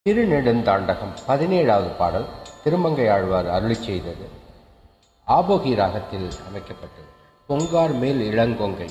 திருநெடுந்தாண்டகம் 17வது பாடல் திருமங்கையாழ்வார் அருளிச் செய்தது. ஆபோகி ராகத்தில் அமைக்கப்பட்டது. பொங்கார் மேல் இளங்கொங்கை.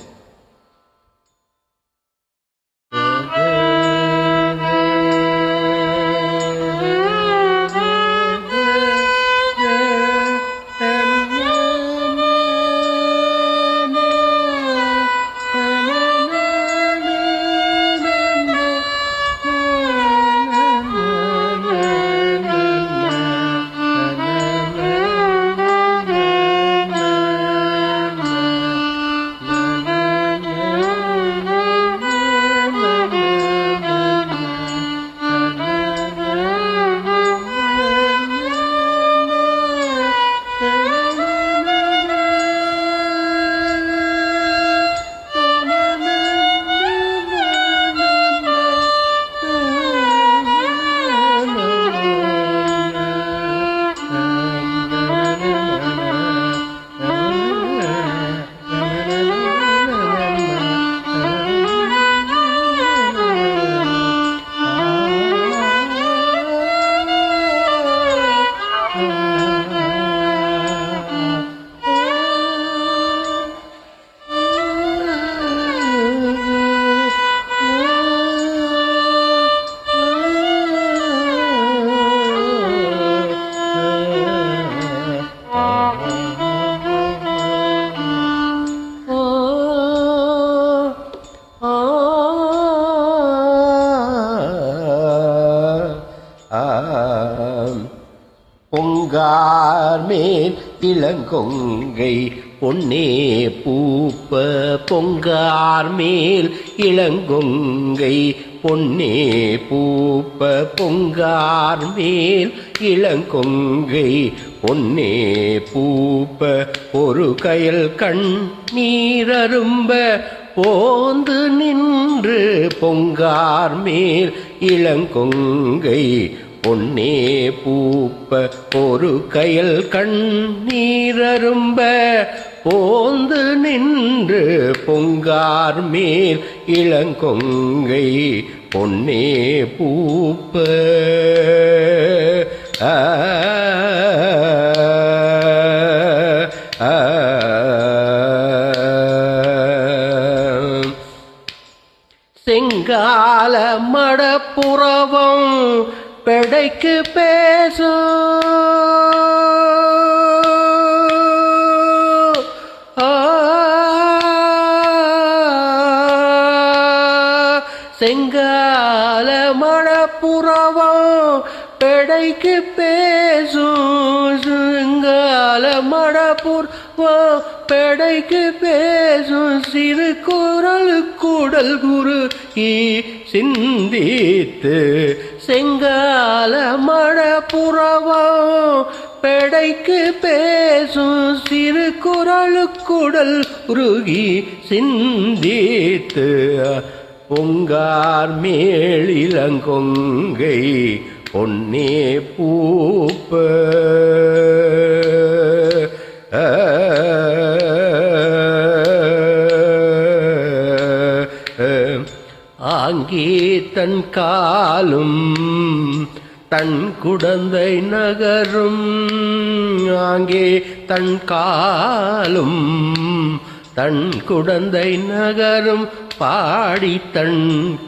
பொங்கார் மேல் இளங்கொங்கை பொன்னே பூப்ப, பொங்கார் மேல் இளங்கொங்கை பொன்னே பூப்ப, பொங்கார் மேல் இளங்கொங்கை பொன்னே பூப்ப, ஒரு கயல் கண் நீரரும்ப போந்து நின்று, பொங்கார் மேல் இளங்கொங்கை பொன்னே பூப்ப, ஒரு கயல் கண் நீரரும்ப போந்து நின்று, பொங்கார் மேல் இளங்கொங்கை பொன்னே பூப்ப. செங்கால மடப்புறவம் பெடைக்கு பேசும், செங்கால மடப்புறவம் பெடைக்கு பேசும், செங்கால மடப்புறவம் பெடைக்கு பேசும், சிறு குரலுக்குடல் குரு சிந்தித்து, செங்கால மடப்புறவம் பெடைக்கு பேசும், சிறு குரலுக்குடல் உருகி சிந்தித்து, பொங்கார் மேல் இளங்கொங்கை பொன்னே பூப்ப. ஆங்கே தன் காலும் தன் குடந்தை நகரும், ஆங்கே தன் காலும் தன் குடந்தை நகரும், பாடி தன்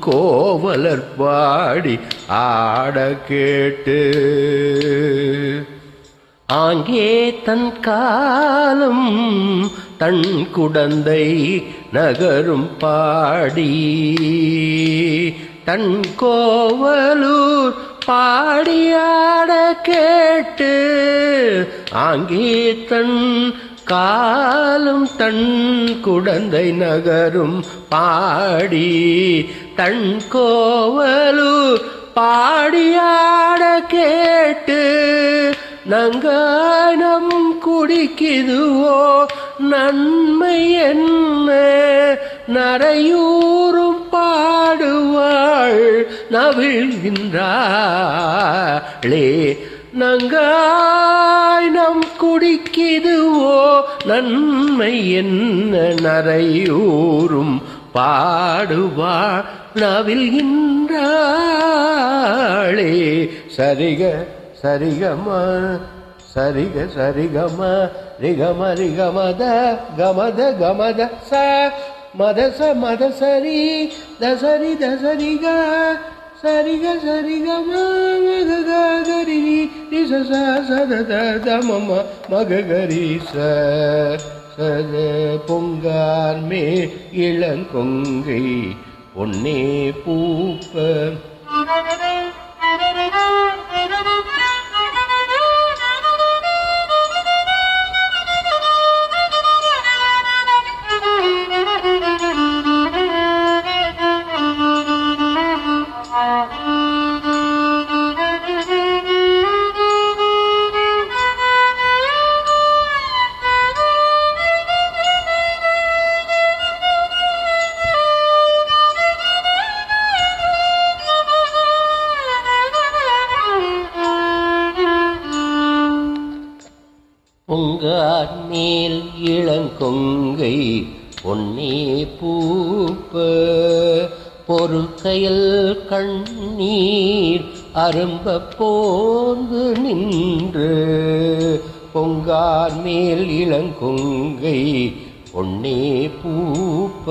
கோவலர் பாடி ஆட கேட்டு, ஆங்கே தன் காலும் தன் குடந்தை நகரும் பாடி, தன் கோவலூர் பாடியாட கேட்டு, ஆங்கே தன் காலும் தன் குடந்தை நகரும் பாடி, தன் கோவலூர் பாடியாட கேட்டு, நங்கானம் குடிக்குதுவோ நன்மை என்ன, நரையூரும் பாடுவாள் நவிழ்கின்றாளே, நங்காய் நம் குடிக்குதுவோ நன்மை என்ன, நரையூரும் பாடுவாள் நவில்கின்றாளே. சரிக சரிகம சரிக சரிகம ரிகம ரிகமத கமத கமத ச மதச மத சரி தசரி தசரிக சரிக சரிகம மகரி ரிச சத தமம மகரி சத பொங்கார் மே இளங்கொங்கை பொன்னே பூப்ப. பொங்கார் மேல் இளங்கொங்கை பொன்னே பூப்ப பொறுக்கையில் கண்ணீர் அரும்ப போந்து நின்று பொங்கார் மேல் இளங்கொங்கை பொன்னே பூப்ப.